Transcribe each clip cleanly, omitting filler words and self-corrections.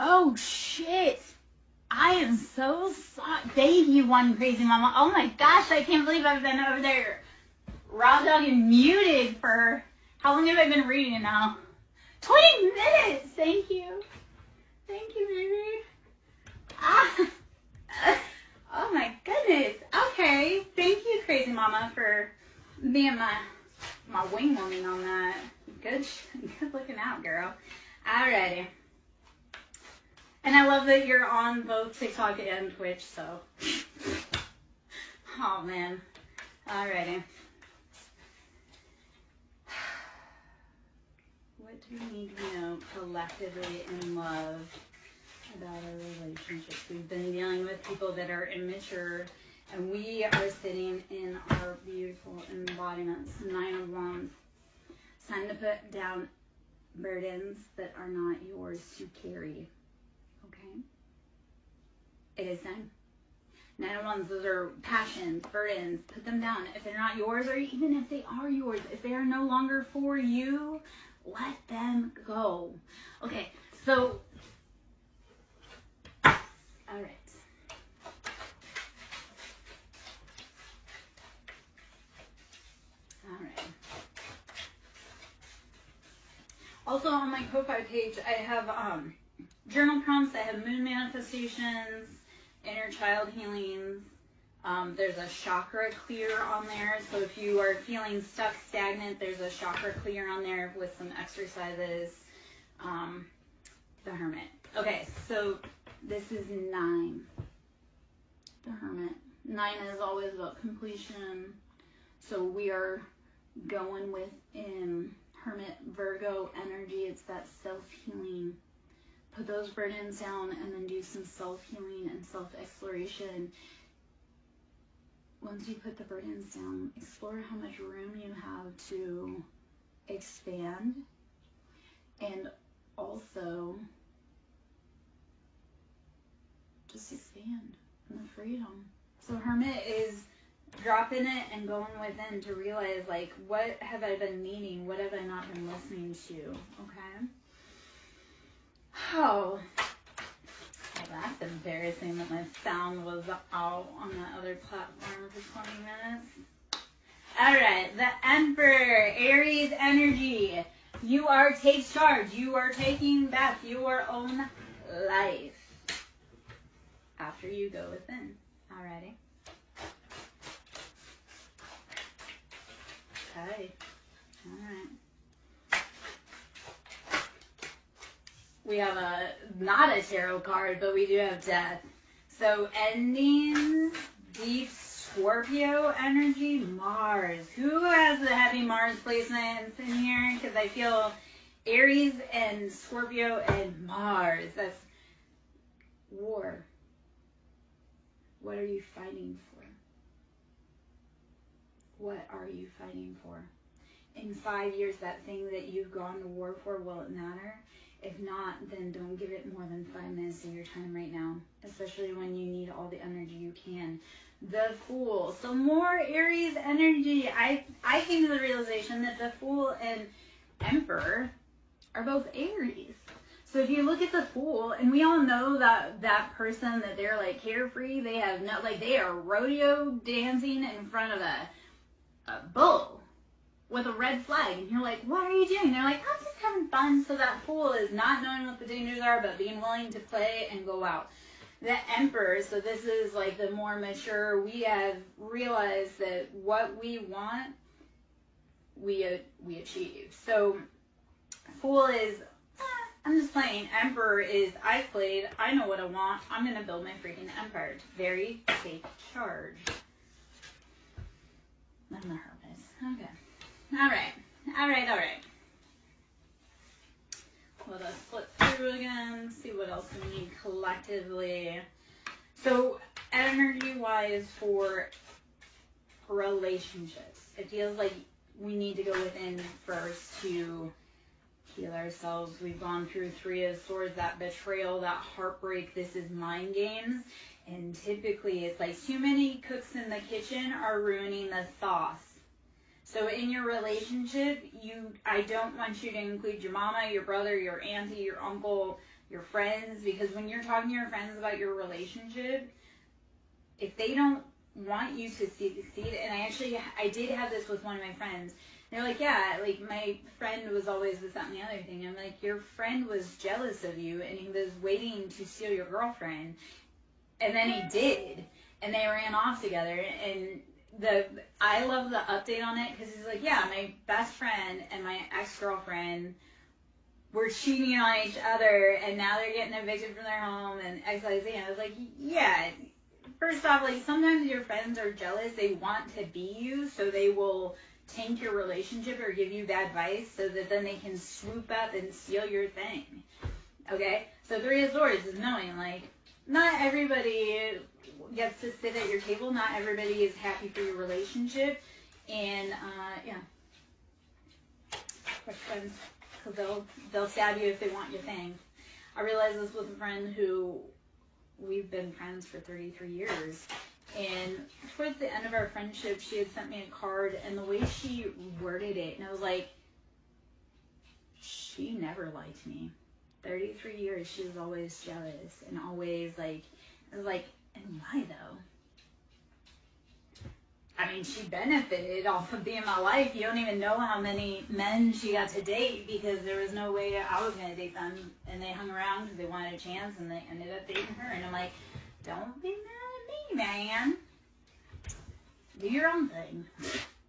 Oh, shit. I am so sorry. Thank you, one crazy mama. Oh my gosh, I can't believe I've been over there raw dog and muted for, how long have I been reading it now? 20 minutes. Thank you. Thank you, baby. Ah. Oh my goodness. Okay. Thank you, crazy mama, for being my wing woman on that. Good looking out, girl. Alrighty. And I love that you're on both TikTok and Twitch, so. Oh, man. Alrighty. What do we need to know collectively in love about our relationships? We've been dealing with people that are immature, and we are sitting in our beautiful embodiments. 9 of Wands. It's time to put down burdens that are not yours to carry. Okay? It is time. 9 of Wands, those are passions, burdens. Put them down. If they're not yours, or even if they are yours, if they are no longer for you, let them go. Okay, so, all right. All right. Also on my Ko-Fi page, I have journal prompts. I have moon manifestations, inner child healings. There's a chakra clear on there. So if you are feeling stuck, stagnant, there's a chakra clear on there with some exercises. The Hermit. Okay, so this is 9. The Hermit. 9 is always about completion. So we are going within Hermit Virgo energy. It's that self-healing. Put those burdens down and then do some self-healing and self-exploration. Once you put the burdens down, explore how much room you have to expand, and also just expand in the freedom. So Hermit is dropping it and going within to realize, like, what have I been needing? What have I not been listening to? Okay? Oh. Well, that's embarrassing that my sound was out on the other platform for 20 minutes. Alright, the Emperor, Aries energy. You are take charge. You are taking back your own life after you go within. Alrighty. Okay. Alright. We have not a tarot card, but we do have death. So endings, deep Scorpio energy, Mars. Who has the heavy Mars placements in here? Because I feel Aries and Scorpio and Mars. That's war. What are you fighting for? What are you fighting for? In 5 years, that thing that you've gone to war for, will it matter? If not, then don't give it more than 5 minutes of your time right now, especially when you need all the energy you can. The Fool. So more Aries energy. I came to the realization that the Fool and Emperor are both Aries. So if you look at the Fool, and we all know that person that they're like carefree, they have no, like they are rodeo dancing in front of a bull with a red flag, and you're like, what are you doing? They're like, I'm just having fun. So that Fool is not knowing what the dangers are, but being willing to play and go out. The Emperor, so this is like the more mature, we have realized that what we want, we achieve. So Fool is, I'm just playing. Emperor is, I've played, I know what I want, I'm going to build my freaking empire. Very take charge. I'm the Hermes. Okay. All right. Let us flip through again, see what else we need collectively. So, energy-wise for relationships, it feels like we need to go within first to heal ourselves. We've gone through 3 of Swords, that betrayal, that heartbreak. This is mind games. And typically, it's like too many cooks in the kitchen are ruining the sauce. So in your relationship, I don't want you to include your mama, your brother, your auntie, your uncle, your friends, because when you're talking to your friends about your relationship, if they don't want you to succeed, and I did have this with one of my friends. They're like, yeah, like my friend was always this, that, and the other thing. I'm like, your friend was jealous of you, and he was waiting to steal your girlfriend, and then he did, and they ran off together. And I love the update on it because he's like, yeah, my best friend and my ex-girlfriend were cheating on each other, and now they're getting evicted from their home, and XYZ. And I was like, yeah. First off, like, sometimes your friends are jealous. They want to be you, so they will tank your relationship or give you bad advice so that then they can swoop up and steal your thing. Okay? So Three of Swords is knowing, like, not everybody gets to sit at your table. Not everybody is happy for your relationship. And, yeah. Quick friends, because they'll stab you if they want your thing. I realized this with a friend who we've been friends for 33 years. And towards the end of our friendship, she had sent me a card, and the way she worded it, and I was like, she never liked me. 33 years, she was always jealous, and always, like, I was like, and why, though? I mean, she benefited off of being in my life. You don't even know how many men she got to date, because there was no way I was going to date them, and they hung around because they wanted a chance, and they ended up dating her, and I'm like, don't be mad at me, man. Do your own thing.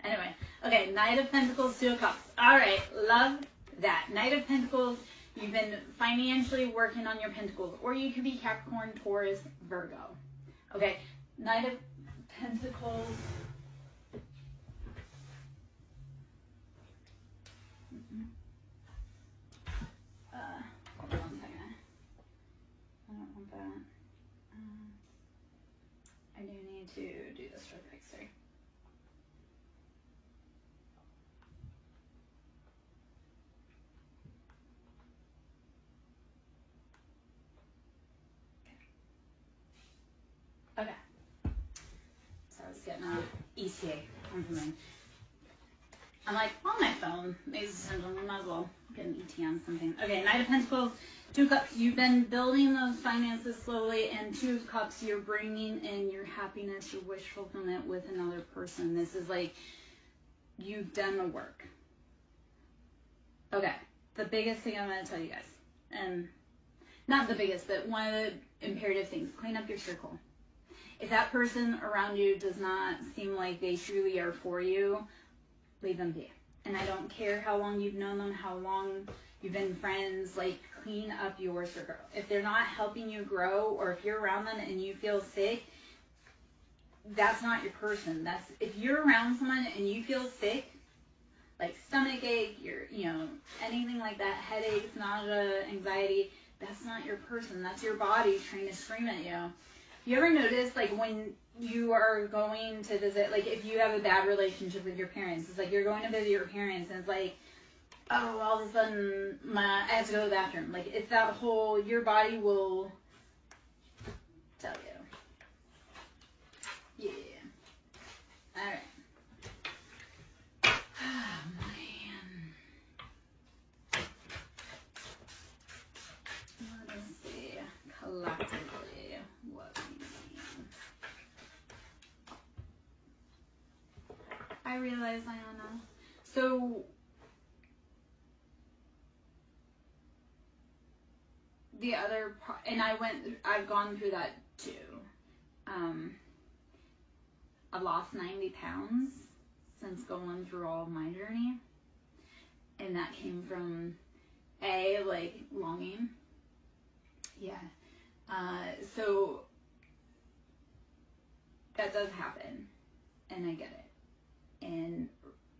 Anyway, okay, Knight of Pentacles, Two of Cups. All right, love that. Knight of Pentacles, you've been financially working on your pentacles, or you could be Capricorn, Taurus, Virgo. Okay, Knight of Pentacles. Hold on 1 second. I don't want that. I do need to do this real quick, sorry. Okay. So I was getting an ETA on something. I'm like, on my phone, ladies and gentlemen, might as well get an ETA on something. Okay, Knight of Pentacles, Two of Cups. You've been building those finances slowly, and Two of Cups, you're bringing in your happiness, your wish fulfillment with another person. This is like, you've done the work. Okay, the biggest thing I'm going to tell you guys, and not the biggest, but one of the imperative things, clean up your circle. If that person around you does not seem like they truly are for you, leave them be. And I don't care how long you've known them, how long you've been friends, like, clean up your circle. If they're not helping you grow, or if you're around them and you feel sick, that's not your person. If you're around someone and you feel sick, like stomach ache, anything like that, headaches, nausea, anxiety, that's not your person. That's your body trying to scream at you. You ever notice, like, when you are going to visit, like, if you have a bad relationship with your parents, it's like you're going to visit your parents, and it's like, oh, all of a sudden, I have to go to the bathroom. Like, it's that whole, your body will tell you. Yeah. All right. Oh, man. Let us see. Collectively. I realize, Iona. So, the other part, and I've gone through that too. I've lost 90 pounds since going through all of my journey. And that came from, like, longing. Yeah. So, that does happen. And I get it. And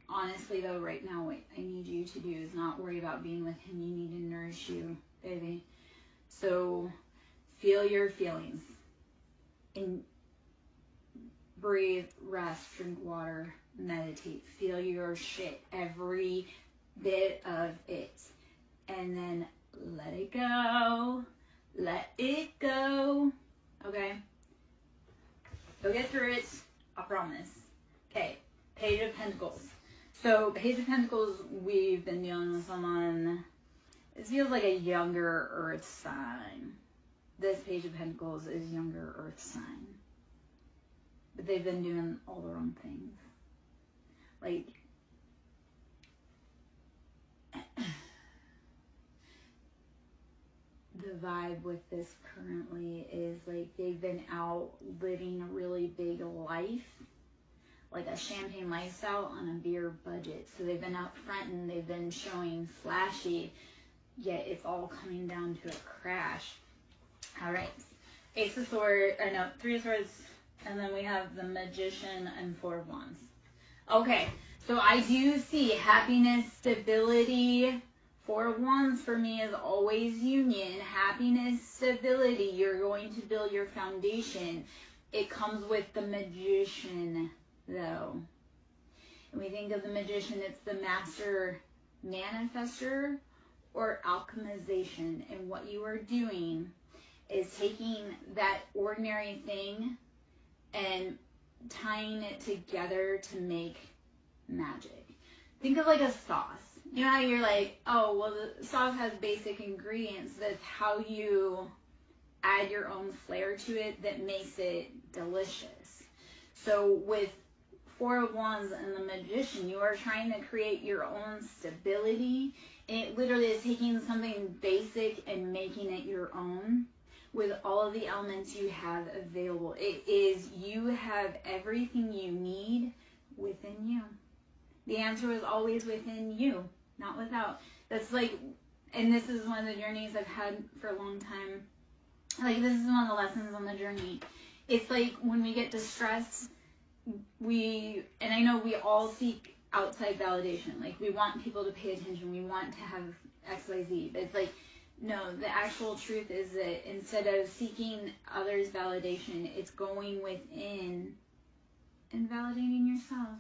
honestly, though, right now, what I need you to do is not worry about being with him. You need to nourish you, baby. So feel your feelings. And breathe, rest, drink water, meditate. Feel your shit, every bit of it. And then let it go. Let it go. Okay? You'll get through it. I promise. Okay. Page of Pentacles. So, Page of Pentacles, we've been dealing with someone It feels like a younger earth sign. This Page of Pentacles is younger earth sign. But they've been doing all the wrong things. Like, the vibe with this currently is like they've been out living a really big life, like a champagne lifestyle on a beer budget. So they've been out front and they've been showing flashy, yet it's all coming down to a crash. All right, Ace of Swords, or no, Three of Swords, and then we have the Magician and Four of Wands. Okay, so I do see happiness, stability. Four of Wands for me is always union, happiness, stability. You're going to build your foundation. It comes with the Magician, though. When we think of the Magician, it's the master manifester or alchemization. And what you are doing is taking that ordinary thing and tying it together to make magic. Think of like a sauce. You know how you're like, oh, well, the sauce has basic ingredients. That's how you add your own flair to it that makes it delicious. So with Four of Wands and the Magician, you are trying to create your own stability. And it literally is taking something basic and making it your own with all of the elements you have available. It is, you have everything you need within you. The answer is always within you, not without. That's like, and this is one of the journeys I've had for a long time. Like, this is one of the lessons on the journey. It's like when we get distressed, and I know we all seek outside validation. Like, we want people to pay attention. We want to have X, Y, Z. But it's like, no, the actual truth is that instead of seeking others' validation, it's going within and validating yourself.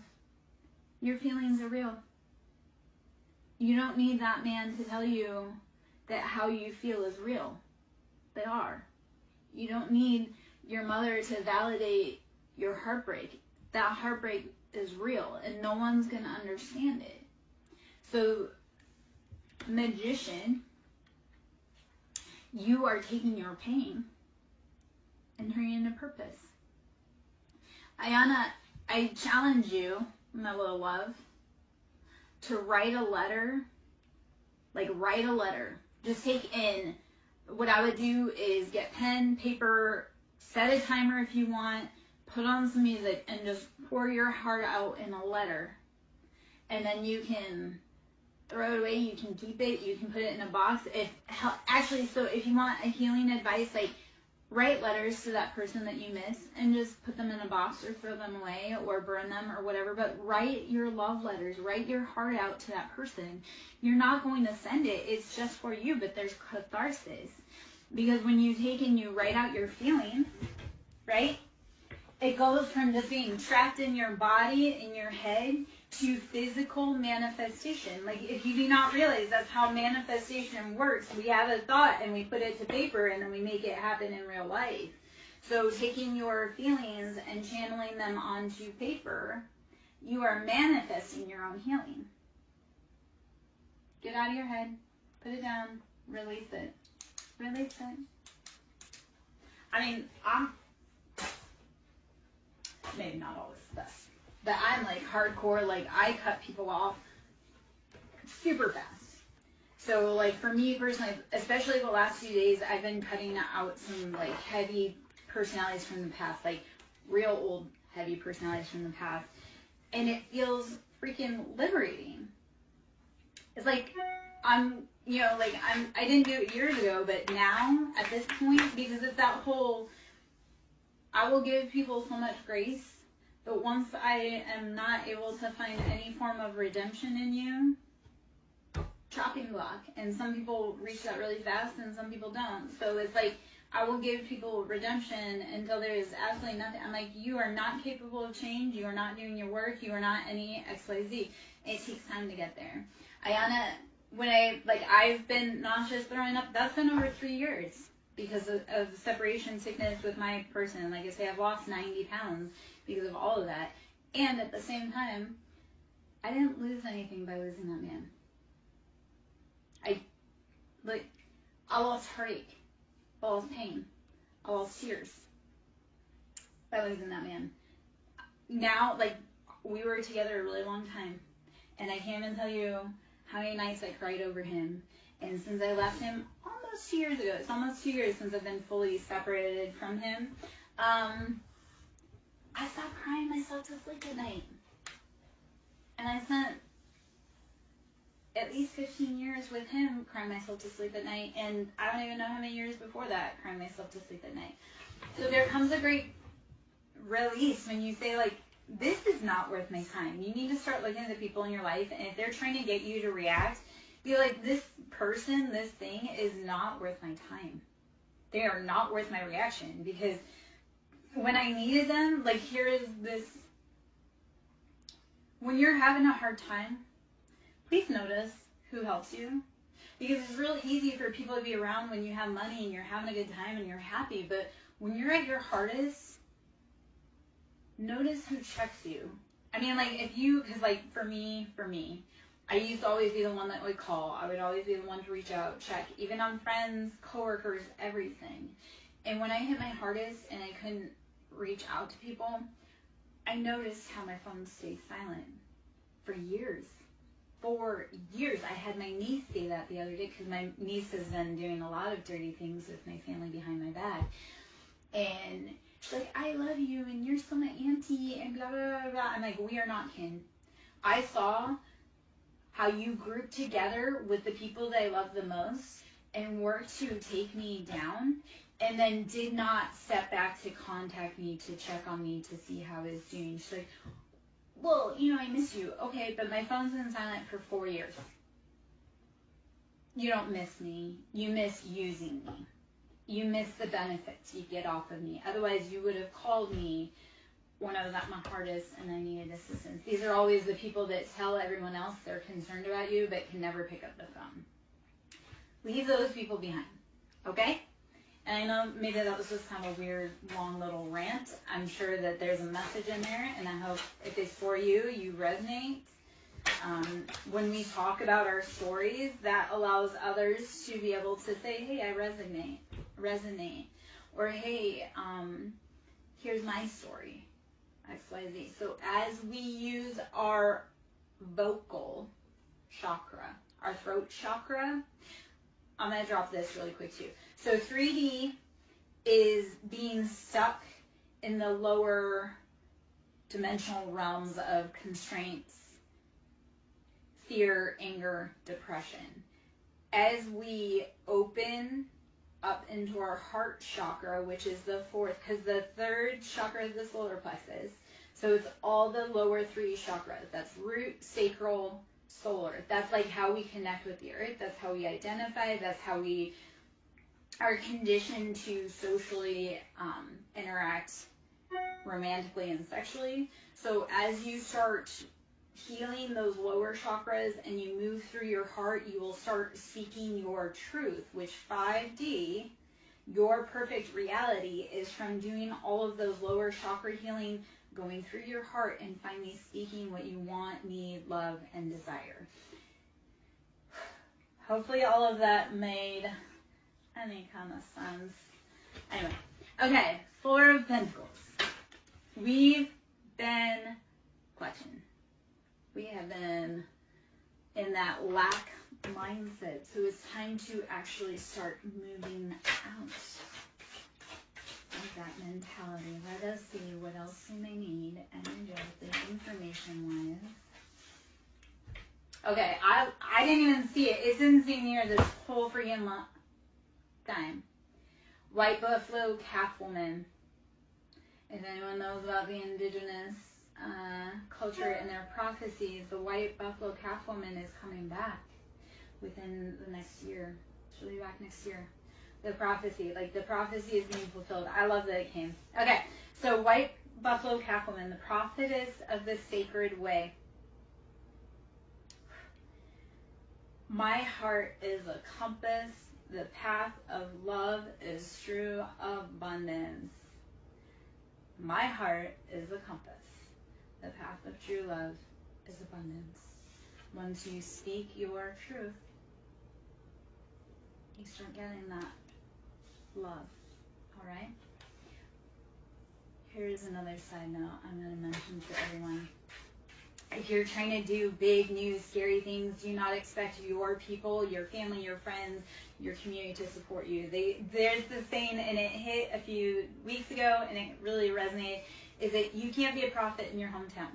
Your feelings are real. You don't need that man to tell you that how you feel is real. They are. You don't need your mother to validate your heartbreak. That heartbreak is real, and no one's going to understand it. So, Magician, you are taking your pain and turning it into purpose. Ayana, I challenge you, my little love, to write a letter. Like, write a letter. Just take in. What I would do is get pen, paper, set a timer if you want, put on some music, and just pour your heart out in a letter. And then you can throw it away, you can keep it, you can put it in a box. So if you want a healing advice, like, write letters to that person that you miss and just put them in a box or throw them away or burn them or whatever. But write your love letters. Write your heart out to that person. You're not going to send it. It's just for you, but there's catharsis. Because when you take and you write out your feelings, right, it goes from just being trapped in your body, in your head, to physical manifestation. Like, if you do not realize that's how manifestation works, we have a thought and we put it to paper and then we make it happen in real life. So taking your feelings and channeling them onto paper, you are manifesting your own healing. Get out of your head, put it down, release it. Release it. I mean, I'm maybe not always the best. But I'm like hardcore, like I cut people off super fast. So like for me personally, especially the last few days, I've been cutting out some like heavy personalities from the past, like real old heavy personalities from the past. And it feels freaking liberating. It's like I didn't do it years ago, but now at this point, because it's that whole, I will give people so much grace. But once I am not able to find any form of redemption in you, chopping block. And some people reach that really fast and some people don't. So it's like, I will give people redemption until there is absolutely nothing. I'm like, you are not capable of change. You are not doing your work. You are not any XYZ. It takes time to get there. Ayana, I've been nauseous, throwing up, that's been over 3 years because of separation sickness with my person. Like I say, I've lost 90 pounds because of all of that. And at the same time, I didn't lose anything by losing that man. Like, I lost heartache. I lost pain. I lost tears by losing that man. Now, like, we were together a really long time, and I can't even tell you how many nights I cried over him. And since I left him almost 2 years ago, it's almost 2 years since I've been fully separated from him, I stopped crying myself to sleep at night. And I spent at least 15 years with him crying myself to sleep at night, and I don't even know how many years before that crying myself to sleep at night. So there comes a great release when you say, like, this is not worth my time. You need to start looking at the people in your life, and if they're trying to get you to react, be like, this person, this thing is not worth my time. They are not worth my reaction, because when I needed them, like, here is this. When you're having a hard time, please notice who helps you. Because it's really easy for people to be around when you have money and you're having a good time and you're happy. But when you're at your hardest, notice who checks you. I mean, like, if you, because, like, for me, I used to always be the one that would call. I would always be the one to reach out, check, even on friends, coworkers, everything. And when I hit my hardest and I couldn't reach out to people, I noticed how my phone stayed silent for years. For years. I had my niece say that the other day, because my niece has been doing a lot of dirty things with my family behind my back. And she's like, I love you, and you're still my auntie, and blah, blah, blah, blah. I'm like, we are not kin. I saw how you grouped together with the people that I love the most and worked to take me down, and then did not step back to contact me, to check on me, to see how I was doing. She's like, well, you know, I miss you. Okay, but my phone's been silent for 4 years. You don't miss me. You miss using me. You miss the benefits you get off of me. Otherwise, you would have called me when I was at my hardest and I needed assistance. These are always the people that tell everyone else they're concerned about you but can never pick up the phone. Leave those people behind, okay? And I know maybe that was just kind of a weird, long little rant. I'm sure that there's a message in there, and I hope if it's for you, you resonate. When we talk about our stories, that allows others to be able to say, hey, I resonate. Or, hey, here's my story, XYZ. So as we use our vocal chakra, our throat chakra, I'm going to drop this really quick too. So 3D is being stuck in the lower dimensional realms of constraints, fear, anger, depression. As we open up into our heart chakra, which is the fourth, because the third chakra is the solar plexus. So it's all the lower three chakras. That's root, sacral, solar. That's like how we connect with the earth. That's how we identify. That's how we are conditioned to socially interact romantically and sexually. So as you start healing those lower chakras and you move through your heart, you will start speaking your truth, which 5D, your perfect reality, is from doing all of those lower chakra healing, going through your heart and finally speaking what you want, need, love, and desire. Hopefully all of that made any kind of sense. Anyway, okay, Four of Pentacles. We've been clutching. We have been in that lack mindset, so it's time to actually start moving out of that mentality. Let us see what else we may need energetically, information-wise. Okay, I didn't even see it. It didn't see near this whole freaking time. White buffalo calf woman. If anyone knows about the indigenous culture and their prophecies, the white buffalo calf woman is coming back within the next year. She'll be back next year. The prophecy is being fulfilled. I love that it came. Okay, so white buffalo calf woman, the prophetess of the sacred way. My heart is a compass. The path of love is true abundance. My heart is a compass. The path of true love is abundance. Once you speak your truth, you start getting that love. All right? Here's another side note I'm going to mention to everyone. If you're trying to do big, new, scary things, do not expect your people, your family, your friends, your community to support you. There's this saying, and it hit a few weeks ago, and it really resonated, is that you can't be a prophet in your hometown,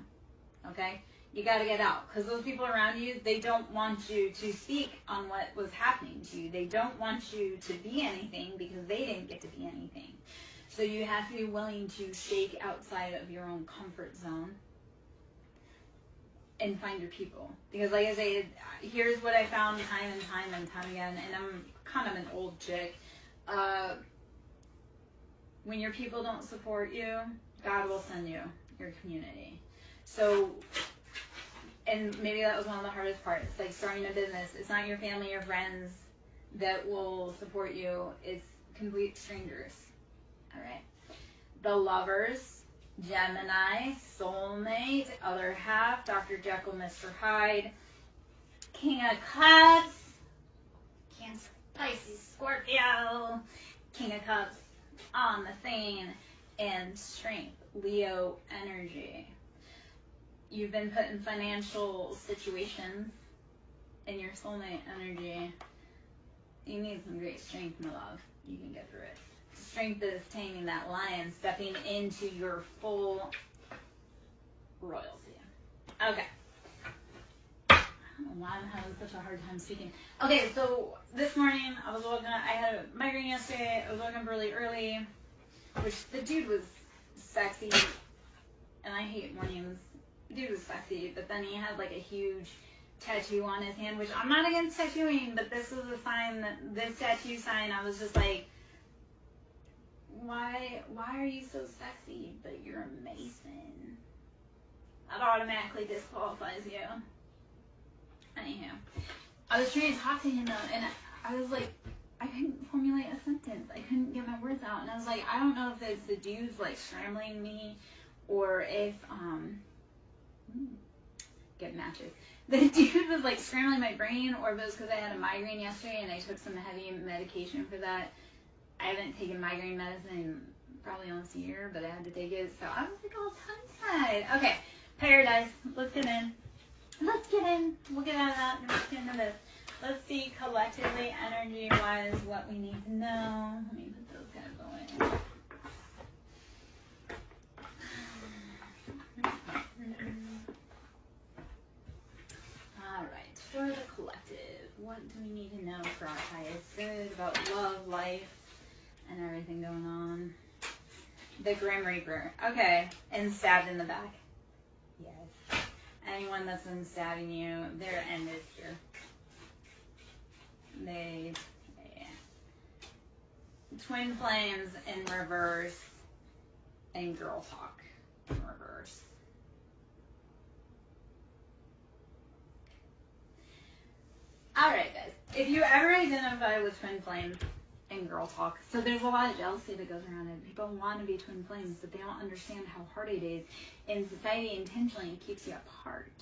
okay? You got to get out, because those people around you, they don't want you to speak on what was happening to you. They don't want you to be anything because they didn't get to be anything. So you have to be willing to shake outside of your own comfort zone and find your people. Because like I say, here's what I found time and time again, and I'm kind of an old chick. When your people don't support you, God will send you your community. So, and maybe that was one of the hardest parts, like starting a business. It's not your family or friends that will support you. It's complete strangers. All right. The lovers, Gemini, soulmate, other half, Dr. Jekyll, Mr. Hyde, King of Cups, Cancer, Pisces, Scorpio, King of Cups on the scene, and Strength, Leo energy. You've been put in financial situations in your soulmate energy. You need some great strength, my love. You can get through it. Strength is taming that lion, stepping into your full royalty. Okay. I don't know why I'm having such a hard time speaking. Okay, so this morning I had a migraine yesterday. I was woken up really early, which the dude was sexy, and I hate mornings. The dude was sexy, but then he had like a huge tattoo on his hand, which I'm not against tattooing, but this was a sign that this tattoo sign, I was just like, why are you so sexy, but you're a Mason? That automatically disqualifies you. Anyhow, I was trying to talk to him though, and I was like, I couldn't formulate a sentence. I couldn't get my words out, and I was like, I don't know if it's the dude's like scrambling me, or if get matches. The dude was like scrambling my brain, or if it was because I had a migraine yesterday and I took some heavy medication for that. I haven't taken migraine medicine in probably almost a year, but I had to take it, so I was like all tongue-tied. Okay, Paradise, let's get in. We'll get out of that and let's get into this. Let's see collectively, energy-wise, what we need to know. Let me put those guys away. Alright, for the collective, what do we need to know for our highest good about love, life, and everything going on? The Grim Reaper. Okay, and stabbed in the back. Yes. Anyone that's been stabbing you, their end is here. Twin flames in reverse, and girl talk in reverse. Alright guys, if you ever identify with twin flames and girl talk, so there's a lot of jealousy that goes around it. People want to be twin flames, but they don't understand how hard it is. And society intentionally keeps you apart.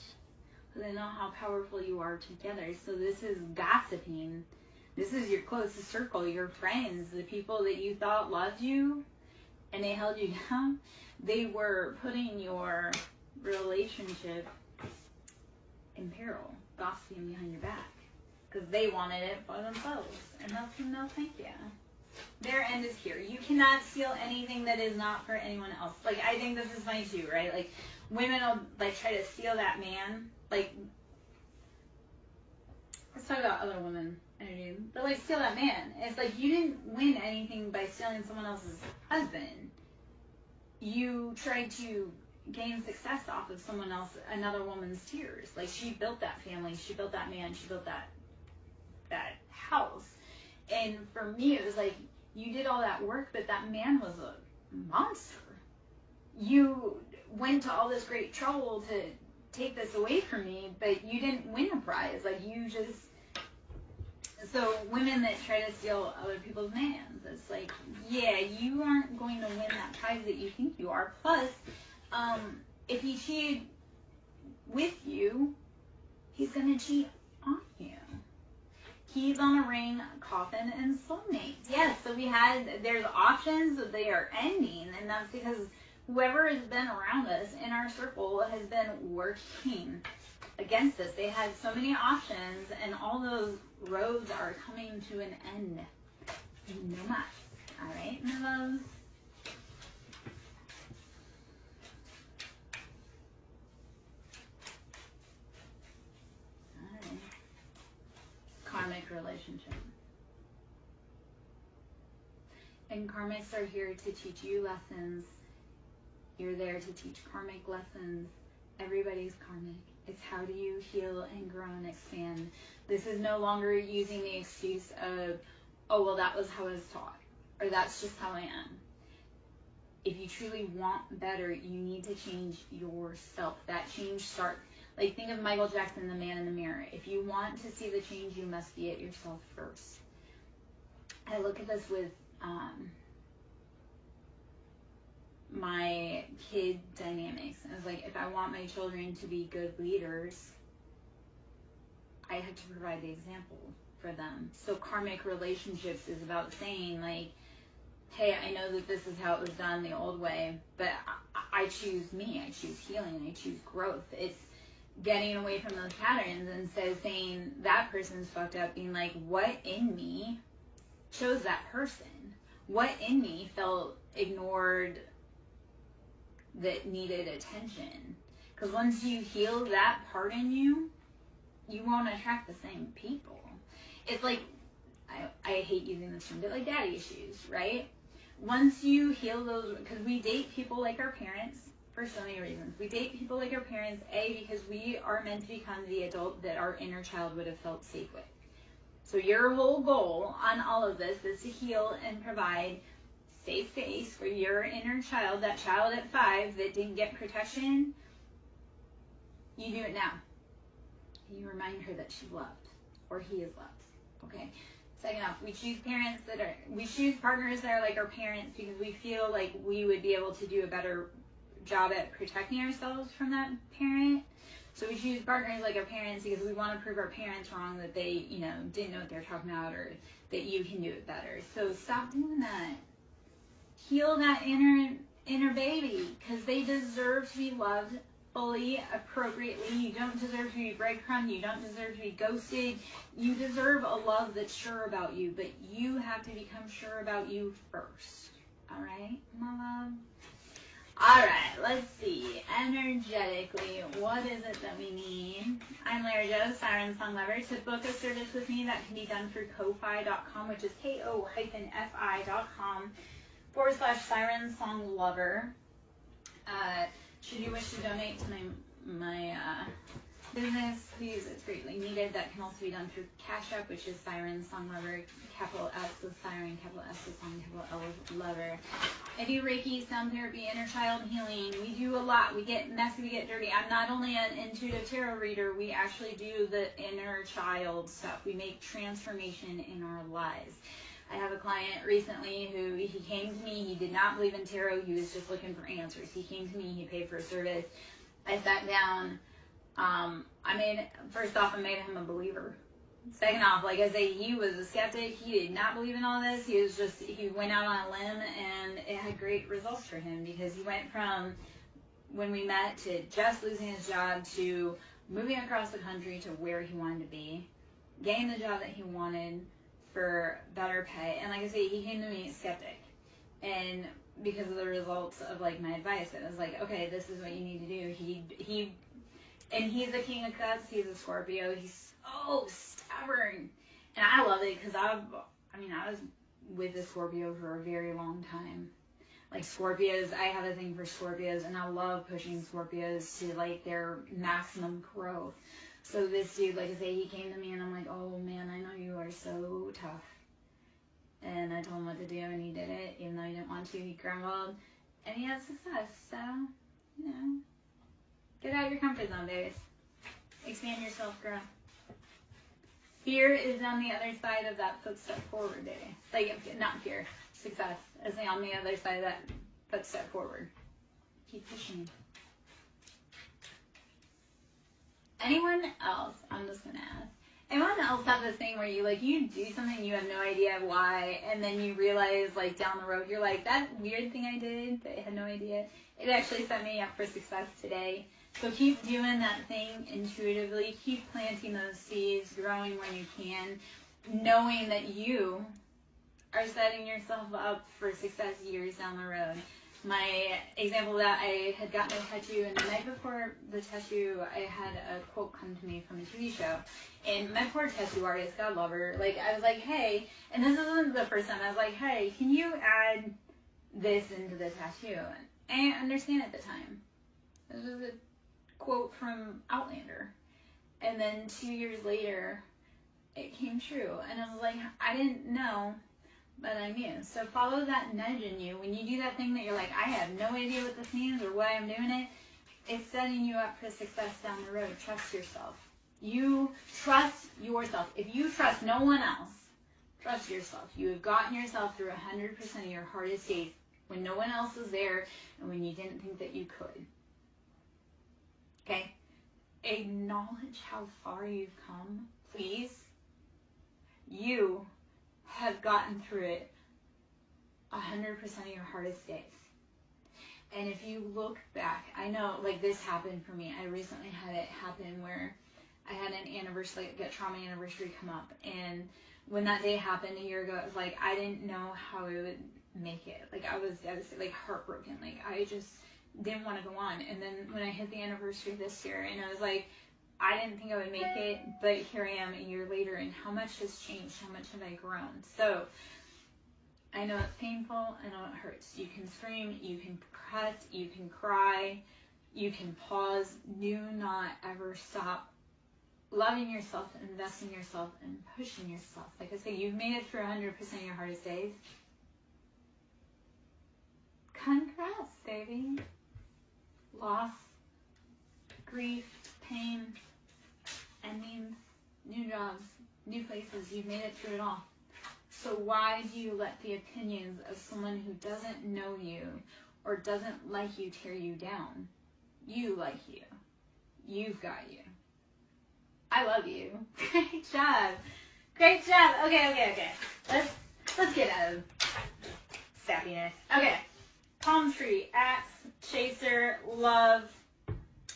So they know how powerful you are together. So this is gossiping. This is your closest circle, your friends, the people that you thought loved you, and they held you down. They were putting your relationship in peril, gossiping behind your back. Because they wanted it for themselves. And that's no thank you. Their end is here. You cannot steal anything that is not for anyone else. Like, I think this is funny too, right? Like, women will, like, try to steal that man. Like, let's talk about other women energy. But, like, steal that man. It's like, you didn't win anything by stealing someone else's husband. You tried to gain success off of someone else, another woman's tears. Like, she built that family. She built that man. She built that house. And for me, it was like, you did all that work, but that man was a monster. You went to all this great trouble to take this away from me, but you didn't win a prize. Like, you just... So women that try to steal other people's mans, it's like, yeah, you aren't going to win that prize that you think you are. Plus, if he cheated with you, he's going to cheat on you. keys on a ring, coffin, and soulmates. Yes, so there's options, but they are ending, and that's because whoever has been around us in our circle has been working against us. They had so many options, and all those roads are coming to an end. No más. All right, my loves. All right. Karmic relationship. And karmics are here to teach you lessons. You're there to teach karmic lessons. Everybody's karmic. It's how do you heal and grow and expand. This is no longer using the excuse of, oh, well, that was how I was taught, or that's just how I am. If you truly want better, you need to change yourself. That change starts, like, think of Michael Jackson, the man in the mirror. If you want to see the change, you must be it yourself first. I look at this with my kid dynamics. I was like, if I want my children to be good leaders, I have to provide the example for them. So karmic relationships is about saying, like, hey, I know that this is how it was done the old way, but I choose me. I choose healing. I choose growth. It's getting away from those patterns instead of saying that person's fucked up, being like, what in me chose that person? What in me felt ignored that needed attention? Because once you heal that part in you, you won't attract the same people. It's like, I hate using this term, but like daddy issues, right? Once you heal those, because we date people like our parents for so many reasons. We date people like our parents, A, because we are meant to become the adult that our inner child would have felt safe with. So your whole goal on all of this is to heal and provide safe space for your inner child, that child at 5 that didn't get protection. You do it now. You remind her that she's loved, or he is loved. Okay. Second off, we choose partners that are like our parents because we feel like we would be able to do a better job at protecting ourselves from that parent. So we choose partners like our parents because we want to prove our parents wrong, that they, didn't know what they're talking about, or that you can do it better. So stop doing that. Heal that inner baby, because they deserve to be loved fully, appropriately. You don't deserve to be breadcrumbed. You don't deserve to be ghosted. You deserve a love that's sure about you, but you have to become sure about you first. All right, my love? All right, let's see. Energetically, what is it that we need? I'm Lara Jo, SirenSong Lover. To book a service with me, that can be done through ko-fi.com, which is ko-fi.com/SirenSong Lover. Should you wish to donate to my business, please, it's greatly needed. That can also be done through Cash App, which is SirenSong Lover, capital S with Siren, capital S with Song, capital L with Lover. I do Reiki, sound therapy, inner child healing. We do a lot. We get messy, we get dirty. I'm not only an intuitive tarot reader, we actually do the inner child stuff. We make transformation in our lives. I have a client recently who, he came to me, he did not believe in tarot, he was just looking for answers. He came to me, he paid for a service. I sat down, first off, I made him a believer. Second off, like I say, he was a skeptic, he did not believe in all this, he went out on a limb, and it had great results for him, because he went from when we met to just losing his job to moving across the country to where he wanted to be, getting the job that he wanted, for better pay. And like I say, he came to me skeptic, and because of the results of like my advice, it was like, okay, this is what you need to do. He's a King of Cups, he's a Scorpio, he's so stubborn, and I love it, because I was with a Scorpio for a very long time. Like Scorpios, I have a thing for Scorpios, and I love pushing Scorpios to like their maximum growth. So this dude, like I say, he came to me, and I'm like, oh man, I know you are so tough. And I told him what to do, and he did it, even though he didn't want to. He grumbled, and he had success. So, get out of your comfort zone, babes. Expand yourself, girl. Fear is on the other side of that footstep forward, baby. Like, not fear, success is on the other side of that footstep forward. Keep pushing. Anyone else, I'm just going to ask, Anyone else have this thing where you do something, you have no idea why, and then you realize like down the road, you're like, that weird thing I did that I had no idea, it actually set me up for success today. So keep doing that thing intuitively, keep planting those seeds, growing when you can, knowing that you are setting yourself up for success years down the road. My example of that, I had gotten a tattoo, and the night before the tattoo, I had a quote come to me from a TV show. And my poor tattoo artist, God love her, like, I was like, hey, and this isn't the first time, I was like, hey, can you add this into the tattoo? And I didn't understand at the time. This was a quote from Outlander. And then 2 years later, it came true. And I was like, I didn't know, but I knew. So follow that nudge in you. When you do that thing that you're like, I have no idea what this means or why I'm doing it, it's setting you up for success down the road. Trust yourself. You trust yourself. If you trust no one else, trust yourself. You have gotten yourself through 100% of your hardest days when no one else was there and when you didn't think that you could. Okay? Acknowledge how far you've come, please. You have gotten through it 100% of your hardest days. And if you look back, I know, like, this happened for me. I recently had it happen where I had an anniversary, like a trauma anniversary come up. And when that day happened a year ago, it was like, I didn't know how I would make it. Like, I was devastated, like, heartbroken. Like, I just didn't want to go on. And then when I hit the anniversary this year, and I was like, I didn't think I would make it, but here I am a year later, and how much has changed? How much have I grown? So, I know it's painful, I know it hurts. You can scream, you can cuss, you can cry, you can pause. Do not ever stop loving yourself, investing in yourself, and pushing yourself. Like I say, you've made it through 100% of your hardest days. Congrats, baby. Loss, grief, pain, endings, new jobs, new places. You've made it through it all. So why do you let the opinions of someone who doesn't know you or doesn't like you tear you down? You like you. You've got you. I love you. Great job. Great job. Okay. Let's get out of sappiness. Okay. Palm tree, axe, chaser, love,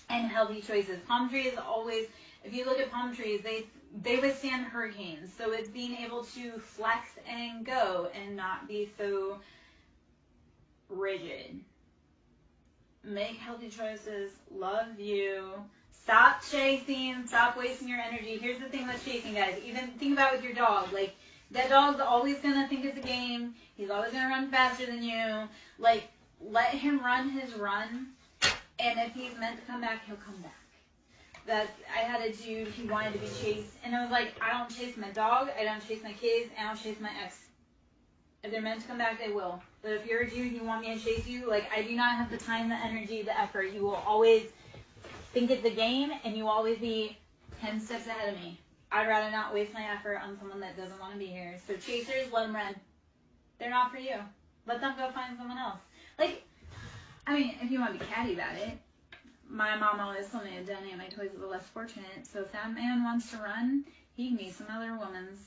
and healthy choices. Palm trees always, if you look at palm trees, they withstand hurricanes. So it's being able to flex and go and not be so rigid. Make healthy choices. Love you. Stop chasing. Stop wasting your energy. Here's the thing with chasing, guys. Even think about it with your dog. Like, that dog's always going to think it's a game. He's always going to run faster than you. Like, let him run his run. And if he's meant to come back, he'll come back. I had a dude, he wanted to be chased. And I was like, I don't chase my dog. I don't chase my kids. I don't chase my ex. If they're meant to come back, they will. But if you're a dude and you want me to chase you, like, I do not have the time, the energy, the effort. You will always think it's a game, and you will always be 10 steps ahead of me. I'd rather not waste my effort on someone that doesn't want to be here. So chasers, let them run. They're not for you. Let them go find someone else. Like, I mean, if you want to be catty about it, my mom always told me to donate my toys to the less fortunate. So if that man wants to run, he can be some other woman's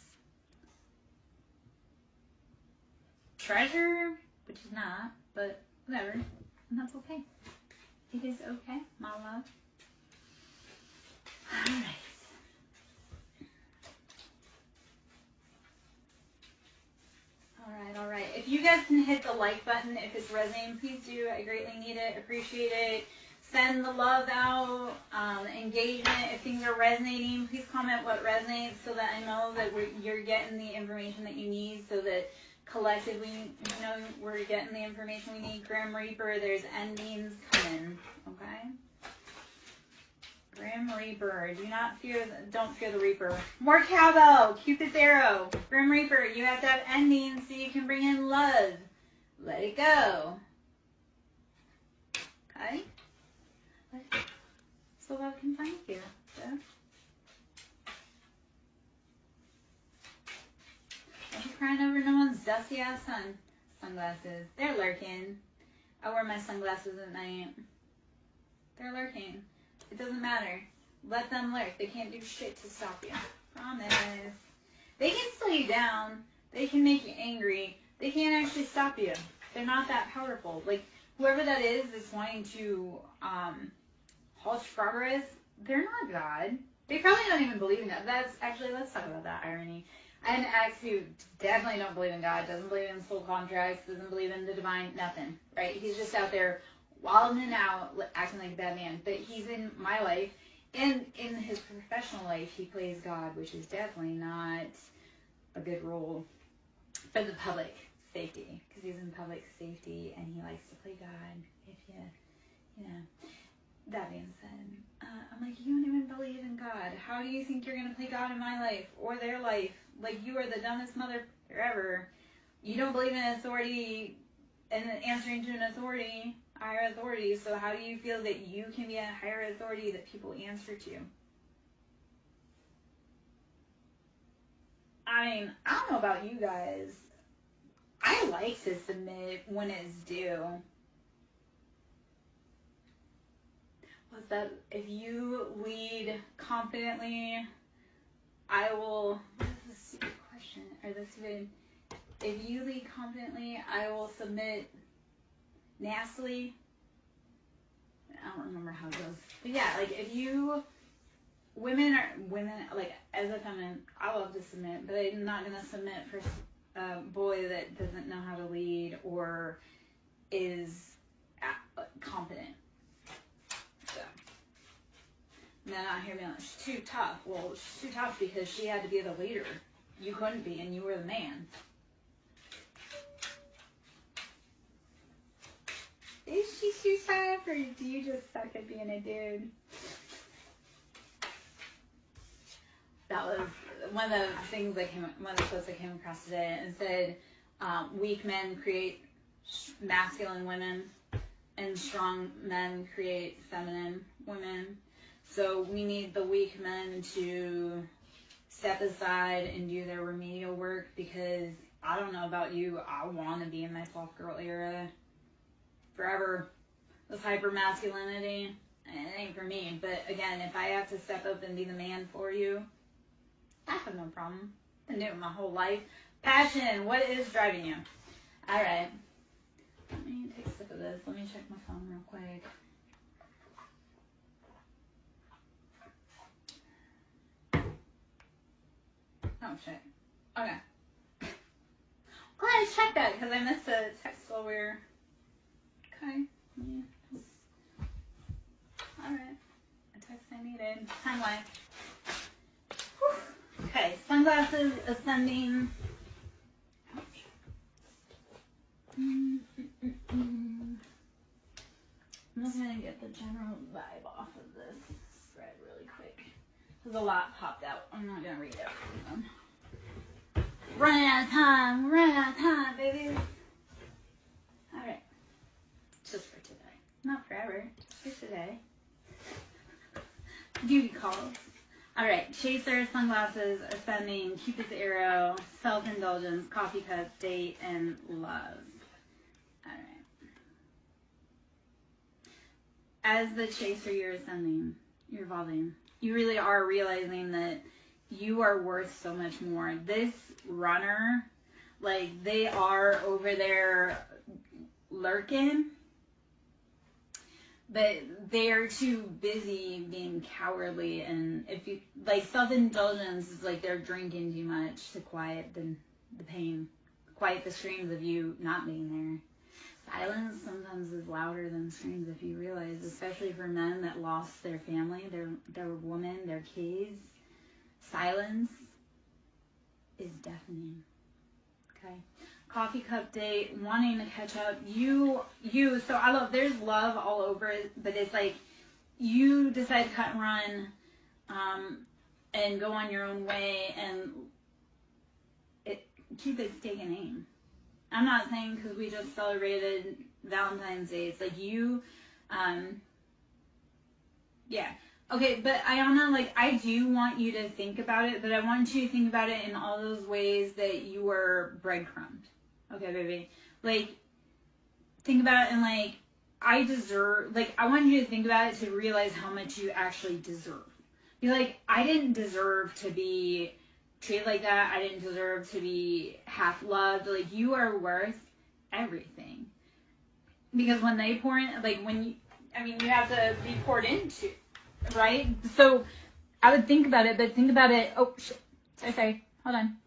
treasure, which is not, but whatever. And that's okay. It is okay, my love. All right. If you guys can hit the like button if it's resonating, please do. I greatly need it, appreciate it. Send the love out, engagement. If things are resonating, please comment what resonates so that I know that you're getting the information that you need, so that collectively, we're getting the information we need. Grim Reaper, there's endings coming, okay? Grim Reaper, don't fear the Reaper. More cowbell, Cupid's arrow. Grim Reaper, you have to have endings so you can bring in love. Let it go. Okay? So love can find you. So. Don't be crying over no one's dusty ass sunglasses. They're lurking. I wear my sunglasses at night. They're lurking. It doesn't matter. Let them lurk. They can't do shit to stop you. Promise. They can slow you down. They can make you angry. They can't actually stop you. They're not that powerful. Like, whoever that is that's wanting to halt progress, they're not God. They probably don't even believe in God. Let's talk about that irony. I had an ex who definitely don't believe in God, doesn't believe in soul contracts, doesn't believe in the divine, nothing, right? He's just out there wilding out, acting like a bad man. But he's in my life, and in his professional life, he plays God, which is definitely not a good role for the public safety, because he's in public safety, and he likes to play God, if you know. That being said, I'm like, you don't even believe in God. How do you think you're going to play God in my life or their life? Like, you are the dumbest mother ever. You don't believe in authority and answering to an authority, higher authority. So how do you feel that you can be a higher authority that people answer to? I mean, I don't know about you guys. I like to submit when it's due. What's that? If you lead confidently, I will. This is a stupid question. Or this stupid. If you lead confidently, I will submit nastily. I don't remember how it goes. But yeah, like if you. Women, like as a feminine, I love to submit, but I'm not going to submit for a boy that doesn't know how to lead or is competent. And then I hear me like, she's too tough. Well, she's too tough because she had to be the leader. You couldn't be, and you were the man. Is she too tough, or do you just suck at being a dude? That was one of the things one of the posts I came across today, and said, weak men create masculine women, and strong men create feminine women. So we need the weak men to step aside and do their remedial work, because I don't know about you, I want to be in my soft girl era forever. This hyper masculinity, it ain't for me. But again, if I have to step up and be the man for you, I have no problem. I've been doing it my whole life. Passion, what is driving you? All right. Let me take a sip of this. Let me check my phone real quick. Oh, shit. Okay. Glad I checked that, because I missed a text while we were... Okay. Yeah. Alright. A text I needed. Timeline. Okay. Sunglasses ascending. Ouch. I'm just going to get the general vibe off of this spread really quick. There's a lot popped out. I'm not going to read everything. Running out of time, baby. Alright. Just for today. Not forever. Just for today. Duty calls. Alright. Chaser, sunglasses, ascending, Cupid's arrow, self-indulgence, coffee cup, date, and love. Alright. As the chaser, you're ascending. You're evolving. You really are realizing that you are worth so much more. This runner, like, they are over there lurking, but they're too busy being cowardly. And if you, like, self-indulgence is like they're drinking too much to quiet the pain, quiet the screams of you not being there. Silence sometimes is louder than screams, if you realize, especially for men that lost their family, their woman, their kids. Silence is deafening. Okay. Coffee cup date, wanting to catch up. So I love, there's love all over it, but it's like you decide to cut and run and go on your own way, and keep it taking aim. I'm not saying because we just celebrated Valentine's Day. It's like you, yeah. Okay, but Ayana, like, I do want you to think about it, but I want you to think about it in all those ways that you were breadcrumbed. Okay, baby? Like, think about it and, like, I want you to think about it to realize how much you actually deserve. Be like, I didn't deserve to be treated like that. I didn't deserve to be half loved. Like, you are worth everything. Because when they pour in, like, you have to be poured into, right? So I would think about it, but think about it. Oh, shit. Sorry. Hold on.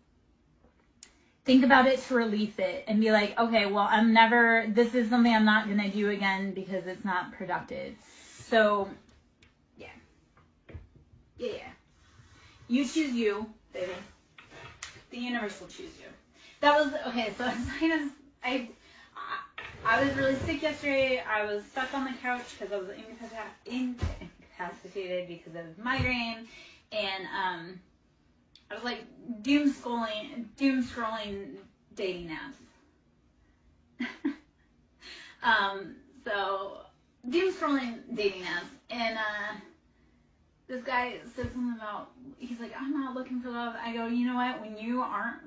Think about it to release it and be like, okay, well, this is something I'm not going to do again because it's not productive. So, yeah. You choose you, baby. The universe will choose you. That was, okay, so I was really sick yesterday. I was stuck on the couch because I was incapacitated because of migraine. And, I was like doom scrolling dating apps. So doom scrolling dating apps, and this guy said something about, he's like, I'm not looking for love. I go, you know what? When you are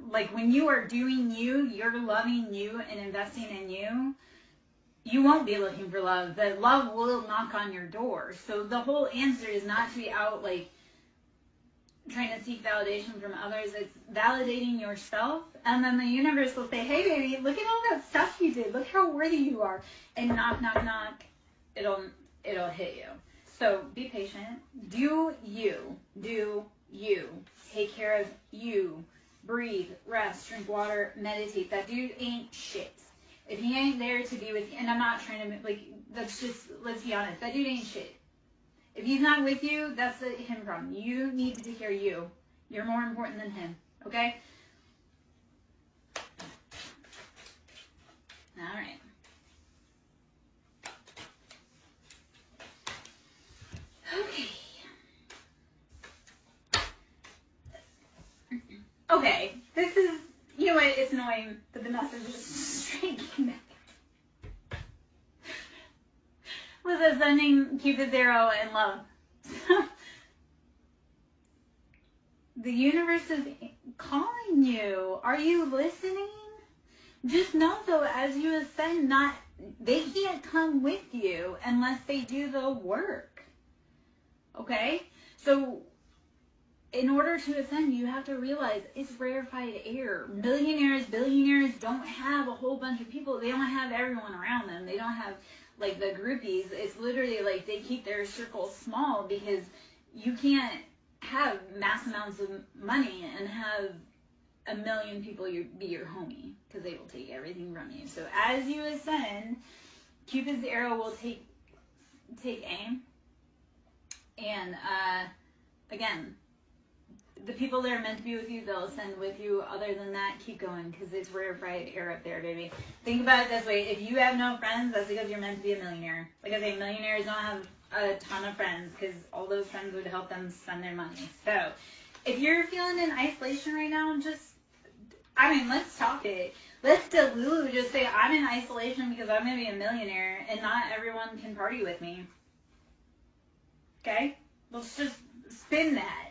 doing you, you're loving you and investing in you, you won't be looking for love. The love will knock on your door. So the whole answer is not to be out like trying to seek validation from others. It's validating yourself, and then the universe will say, hey baby, look at all that stuff you did, look how worthy you are, and knock, it'll hit you. So be patient, do you take care of you, breathe, rest, drink water, meditate. That dude ain't shit. If he ain't there to be with you, and I'm not trying to, like, let's be honest, that dude ain't shit. If he's not with you, that's a him problem. You need to take care of you. You're more important than him, okay? All right. Okay, this is, you know what, it's annoying, but the message is straight back. With ascending Cupid's arrow and love. The universe is calling you. Are you listening? Just know though, as you ascend, they can't come with you unless they do the work. Okay? So in order to ascend, you have to realize it's rarefied air. Millionaires, billionaires don't have a whole bunch of people. They don't have everyone around them. They don't have like the groupies. It's literally like they keep their circle small because you can't have mass amounts of money and have a million people be your homie, because they will take everything from you. So as you ascend, Cupid's arrow will take aim, and again, the people that are meant to be with you, they'll ascend with you. Other than that, keep going, because it's rarefied air up there, baby. Think about it this way. If you have no friends, that's because you're meant to be a millionaire. Like I say, millionaires don't have a ton of friends, because all those friends would help them spend their money. So if you're feeling in isolation right now, let's talk it. Let's Delulu just say, I'm in isolation because I'm going to be a millionaire, and not everyone can party with me. Okay? Let's just spin that.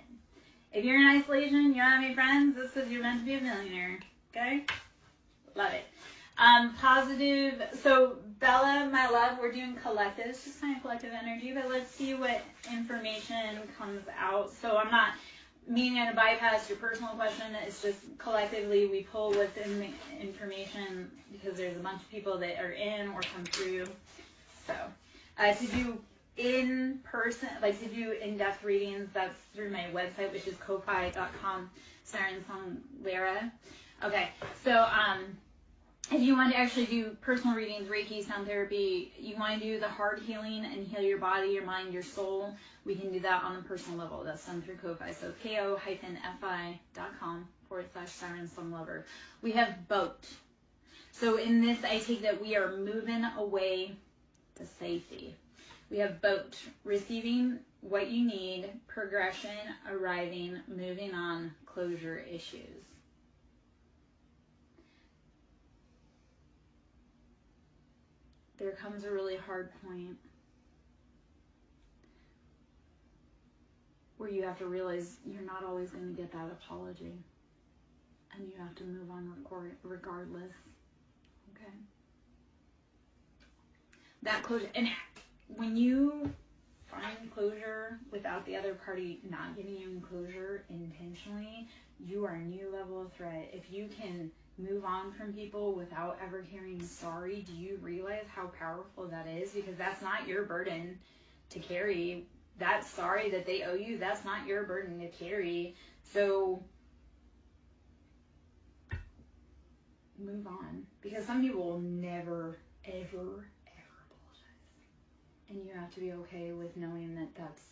If you're in isolation, you don't have any friends, that's because you're meant to be a millionaire. Okay? Love it. Positive. So, Bella, my love, we're doing collectives, just kind of collective energy, but let's see what information comes out. So, I'm not meaning to bypass your personal question. It's just collectively we pull what's in the information, because there's a bunch of people that are in or come through. So, to do in person, like to do in-depth readings, that's through my website, which is ko-fi.com, SirenSong Lara. Okay, so if you want to actually do personal readings, Reiki, sound therapy, you want to do the heart healing and heal your body, your mind, your soul, we can do that on a personal level. That's done through Ko-Fi. So ko-fi.com/SirenSong Lover. We have boat. So in this, I take that we are moving away to safety. We have boat, receiving what you need, progression, arriving, moving on, closure issues. There comes a really hard point where you have to realize you're not always going to get that apology, and you have to move on regardless. Okay? That closure, and when you find closure without the other party not giving you closure intentionally, you are a new level of threat. If you can move on from people without ever hearing sorry, do you realize how powerful that is? Because that's not your burden to carry. That sorry that they owe you, that's not your burden to carry. So move on. Because some people will never, ever apologize. And you have to be okay with knowing that that's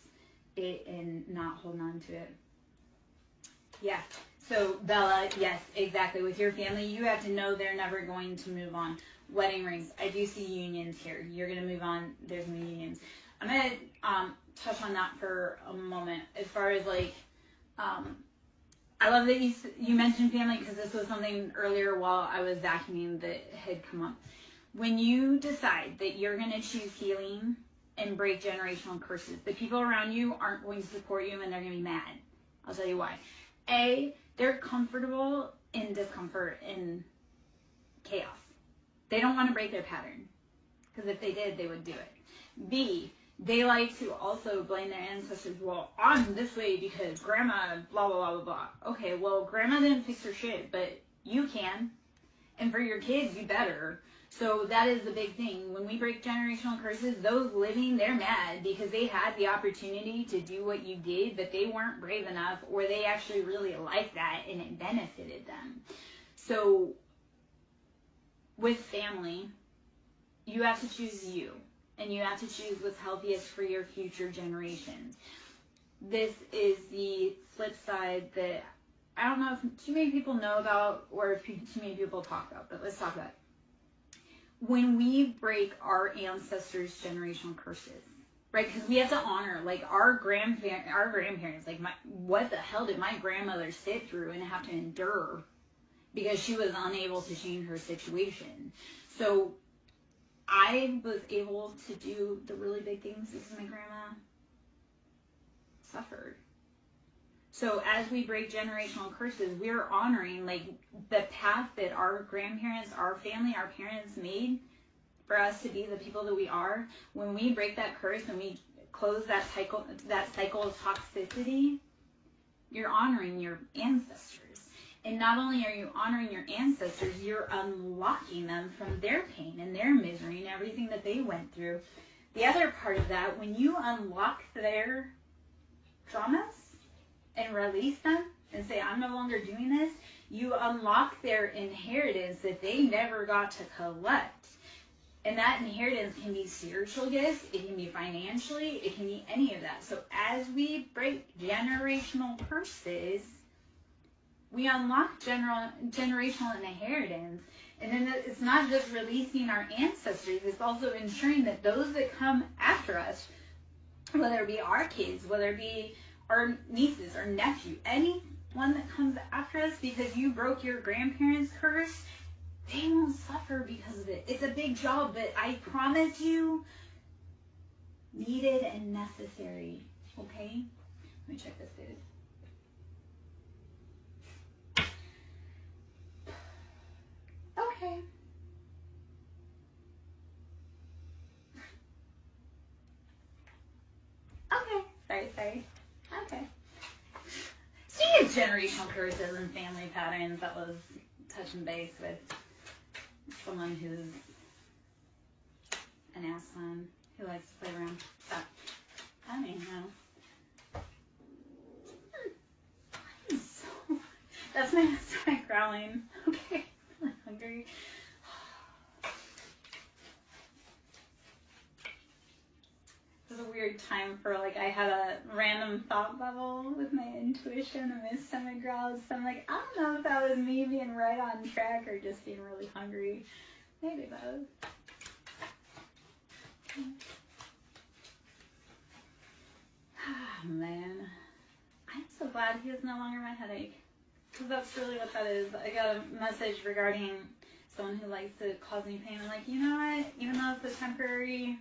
it and not holding on to it. Yeah. So, Bella, yes, exactly. With your family, you have to know they're never going to move on. Wedding rings. I do see unions here. You're going to move on. There's no unions. I'm going to touch on that for a moment. As far as, like, I love that you mentioned family, because this was something earlier while I was vacuuming that had come up. When you decide that you're going to choose healing and break generational curses, the people around you aren't going to support you and they're going to be mad. I'll tell you why. A, they're comfortable in discomfort and chaos. They don't want to break their pattern, because if they did, they would do it. B, they like to also blame their ancestors. Well, I'm this way because grandma blah, blah, blah, blah, blah. Okay, well, grandma didn't fix her shit, but you can. And for your kids, you better. So that is the big thing. When we break generational curses, those living, they're mad because they had the opportunity to do what you did, but they weren't brave enough, or they actually really liked that and it benefited them. So with family, you have to choose you, and you have to choose what's healthiest for your future generations. This is the flip side that I don't know if too many people know about, or if too many people talk about, but let's talk about it. When we break our ancestors' generational curses, right? Because we have to honor, like, our grandparents. Like, what the hell did my grandmother sit through and have to endure because she was unable to change her situation? So I was able to do the really big things because my grandma suffered. So as we break generational curses, we're honoring, like, the path that our grandparents, our family, our parents made for us to be the people that we are. When we break that curse and we close that cycle of toxicity, you're honoring your ancestors. And not only are you honoring your ancestors, you're unlocking them from their pain and their misery and everything that they went through. The other part of that, when you unlock their traumas and release them and say, I'm no longer doing this, you unlock their inheritance that they never got to collect. And that inheritance can be spiritual gifts, it can be financially, it can be any of that. So as we break generational curses, we unlock generational inheritance. And then it's not just releasing our ancestors, it's also ensuring that those that come after us, whether it be our kids, whether it be our nieces or nephew, anyone that comes after us, because you broke your grandparents' curse, they won't suffer because of it. It's a big job, but I promise you, needed and necessary. Okay? Let me check this, dude. Okay. Okay. Sorry. Okay. Speaking of generational curses and family patterns, that was touching base with someone who's an ass son who likes to play around. But I don't even know. That's my stomach growling. Okay, I'm hungry. This is a weird time for, like, I had a random thought bubble with my intuition and my stomach growls. So I'm like, I don't know if that was me being right on track or just being really hungry. Maybe both. Oh, man. I'm so glad he is no longer my headache. Because that's really what that is. I got a message regarding someone who likes to cause me pain. I'm like, you know what? Even though it's a temporary,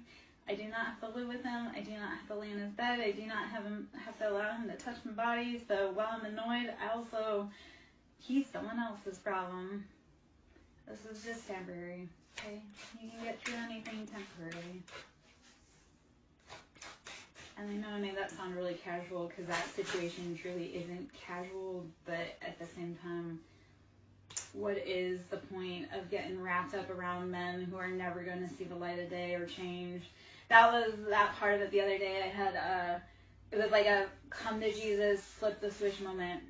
I do not have to live with him. I do not have to lay in his bed. I do not have to allow him to touch my body. So while I'm annoyed, he's someone else's problem. This is just temporary. Okay? You can get through anything temporarily. And I know I made that sound really casual because that situation truly isn't casual, but at the same time, what is the point of getting wrapped up around men who are never going to see the light of day or change? That was that part of it the other day. I had it was like a come to Jesus, flip the switch moment.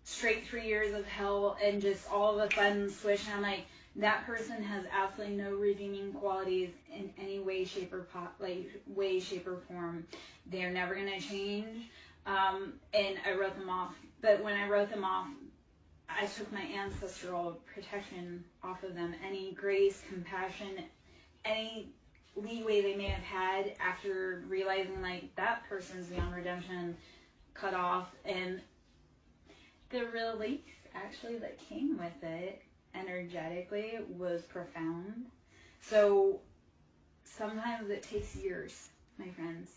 Straight 3 years of hell and just all of a sudden switch. And I'm like, that person has absolutely no redeeming qualities in any way, shape, or form. They're never gonna change. And I wrote them off. But when I wrote them off, I took my ancestral protection off of them. Any grace, compassion, any leeway they may have had after realizing like that person's beyond redemption, cut off. And the relief actually that came with it energetically was profound. So sometimes it takes years, my friends.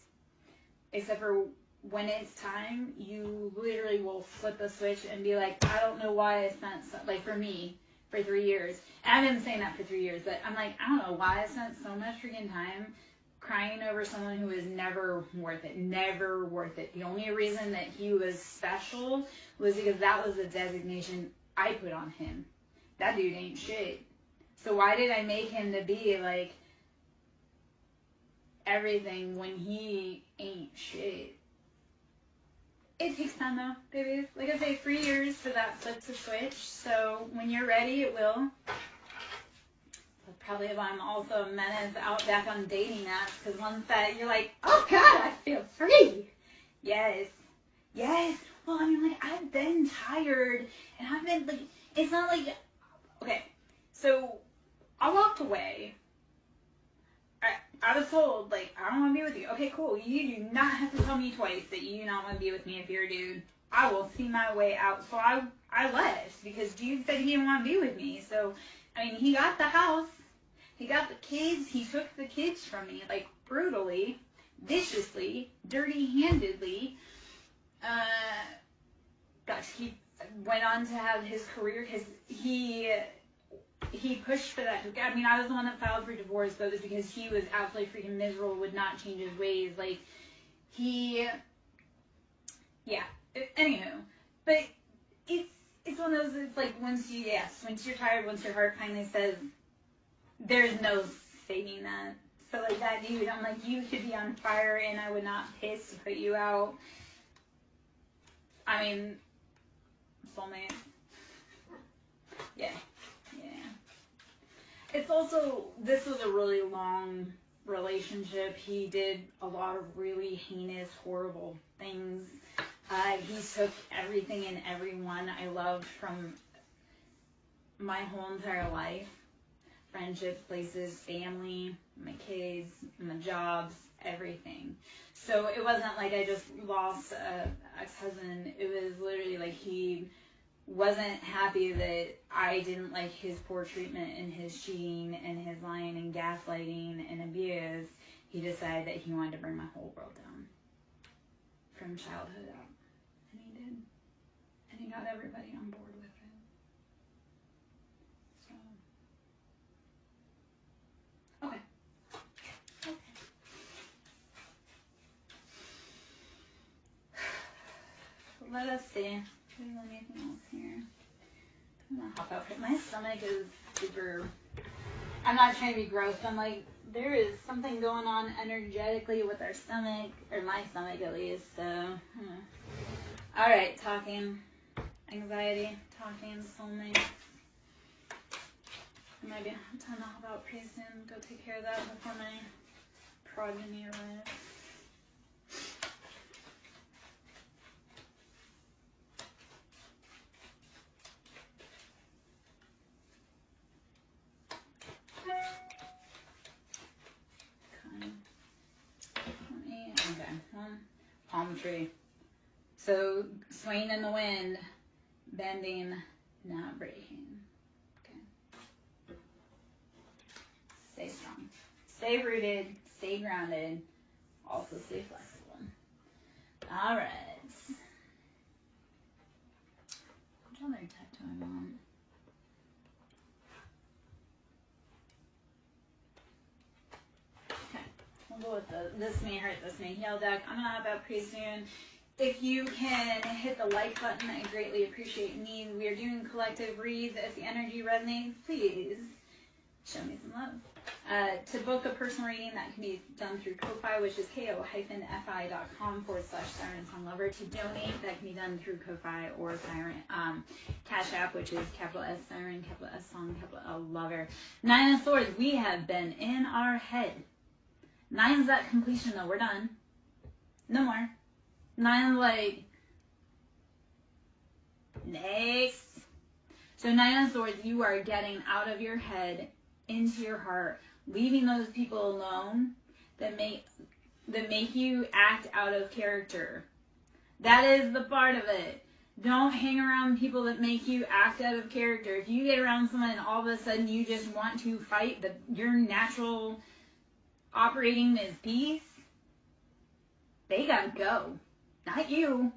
Except for when it's time, you literally will flip the switch and be like, I don't know why I spent, like for me, for 3 years. And I've been saying that for 3 years, but I'm like, I don't know why I spent so much freaking time crying over someone who was never worth it. Never worth it. The only reason that he was special was because that was the designation I put on him. That dude ain't shit. So why did I make him to be like everything when he ain't shit? It takes time though, babies. Like I say, 3 years for that flip to switch. So when you're ready, it will. Probably if I'm also a menace out back on dating apps, because once that you're like, oh God, I feel free. Yes. Well, I mean, like, I've been tired, and I've been, like, it's not like, okay, so I walked away. I was told, like, I don't want to be with you. Okay, cool. You do not have to tell me twice that you do not want to be with me if you're a dude. I will see my way out. So I left, because dude said he didn't want to be with me. So, I mean, he got the house. He got the kids. He took the kids from me, like, brutally, viciously, dirty-handedly. He went on to have his career because he pushed for that. I mean, I was the one that filed for divorce, but it was because he was absolutely freaking miserable, would not change his ways. Like, anywho. But it's one of those, it's like, once you're tired, once your heart finally says, there's no saving that. So, like, that dude, I'm like, you could be on fire and I would not piss to put you out. I mean, soulmate. Yeah. It's also, this was a really long relationship. He did a lot of really heinous, horrible things. He took everything and everyone I loved from my whole entire life. Friendships, places, family, my kids, my jobs, everything. So it wasn't like I just lost a ex-husband. It was literally like he wasn't happy that I didn't like his poor treatment and his cheating and his lying and gaslighting and abuse. He decided that he wanted to bring my whole world down from childhood up. And he did. And he got everybody on board with it. So. Okay. Let us see. Is there anything else here? I'm gonna hop out. My stomach is super. I'm not trying to be gross. I'm like, there is something going on energetically with our stomach, or my stomach at least. So, all right, talking, anxiety, talking, soulmate. It might be time to hop out pretty soon. Go take care of that before my progeny arrives. Palm tree. So swaying in the wind, bending, not breaking. Okay. Stay strong. Stay rooted. Stay grounded. Also stay flexible. All right. Which other tech do I want? Okay. go with this may hurt, this may heal deck. I'm going to hop out pretty soon. If you can hit the like button, I greatly appreciate me. We are doing collective reads. If the energy resonates, please show me some love. To book a personal reading, that can be done through Ko-Fi, which is ko-fi.com/SirenSongLover. To donate, that can be done through Ko-Fi or Cash App, which is capital S Siren, capital S Song, capital L Lover. 9 of Swords, we have been in our head. 9's that completion, though. We're done. No more. 9's like, next. So 9 of Swords, you are getting out of your head into your heart, leaving those people alone that make you act out of character. That is the part of it. Don't hang around people that make you act out of character. If you get around someone and all of a sudden you just want to fight, your natural operating is peace, they gotta go. Not you.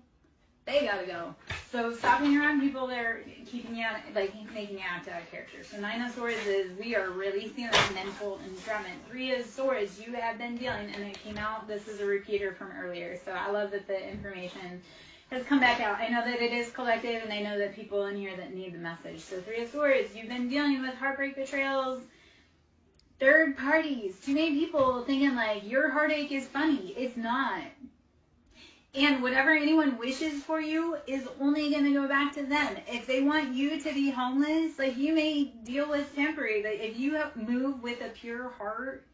They gotta go. So stop hanging around people that are keeping you out, like making you act out of character. So 9 of Swords is we are releasing that mental entrapment. 3 of Swords, you have been dealing, and it came out. This is a repeater from earlier. So I love that the information has come back out. I know that it is collective, and I know that people in here that need the message. So 3 of Swords, you've been dealing with heartbreak, betrayals, third parties. Too many people thinking like your heartache is funny. It's not. And whatever anyone wishes for you is only going to go back to them. If they want you to be homeless, like you may deal with temporary, but if you move with a pure heart,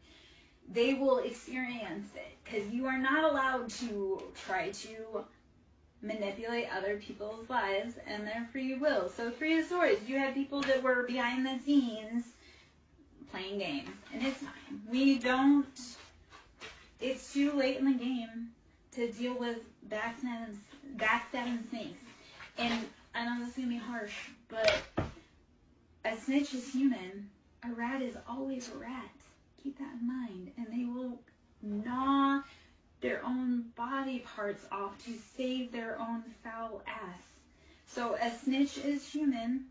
they will experience it. Because you are not allowed to try to manipulate other people's lives and their free will. So 3 of Swords, you had people that were behind the scenes playing games. And it's fine. It's too late in the game to deal with backstabbing snakes. And I know this is going to be harsh, but a snitch is human. A rat is always a rat. Keep that in mind. And they will gnaw their own body parts off to save their own foul ass. So a snitch is human.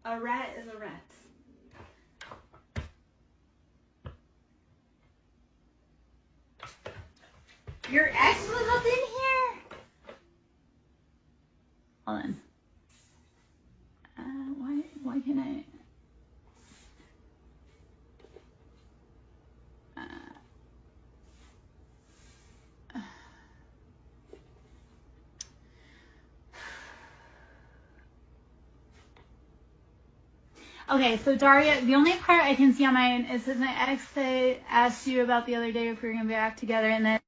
A rat is a rat. Your ex was up in here? Hold on. Why can I? Okay, so Daria, the only part I can see on my end is that my ex asked you about the other day if we were going to be back together, and then